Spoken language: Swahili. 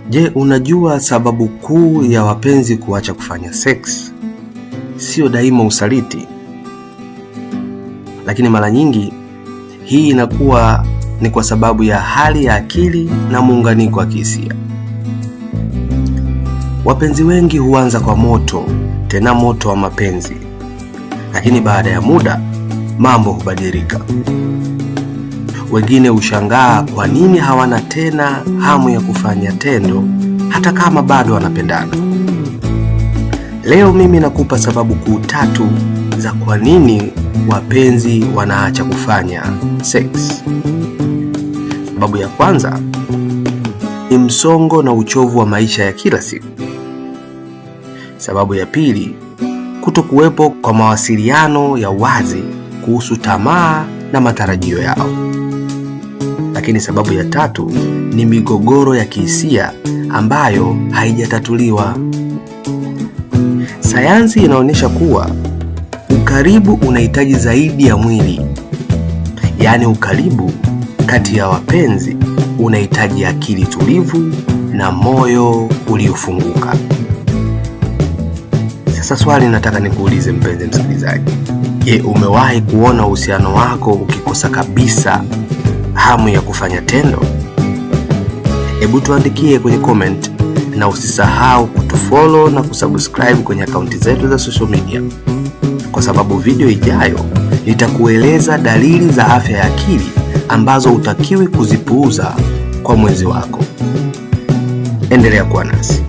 Je, unajua sababu kuu ya wapenzi kuacha kufanya sex sio daima usaliti? Lakini mara nyingi hii inakuwa ni kwa sababu ya hali ya akili na muunganiko wa kihisia. Wapenzi wengi huanza kwa moto, tena moto wa mapenzi. Lakini baada ya muda mambo hubadilika. Wengine hushangaa kwa nini hawana tena hamu ya kufanya tendo hata kama bado wanapendana. Leo mimi nakupa sababu kuu 3 za kwa nini wapenzi wanaacha kufanya sex. Sababu ya kwanza ni msongo na uchovu wa maisha ya kila siku. Sababu ya pili, kutokuwepo kwa mawasiliano ya wazi kuhusu tamaa na matarajio yao. Lakini sababu ya 3 ni migogoro ya kihisia ambayo haijatatuliwa. Sayansi inaonyesha kuwa ukaribu unahitaji zaidi ya mwili. Yaani ukaribu kati ya wapenzi unahitaji akili tulivu na moyo uliofunguka. Sasa swali nataka nikuulize mpenzi msikilizaji. Je, umewahi kuona uhusiano wako ukikosa kabisa hamu ya kufanya tendo? Hebu tuandikie kwenye comment, na usisahau kutufollow na kusubscribe kwenye akaunti zetu za social media, kwa sababu video ijayo nitakueleza dalili za afya ya akili ambazo hutakiwi kuzipuuza kwa mwenzi wako. Endelea kuwa nasi.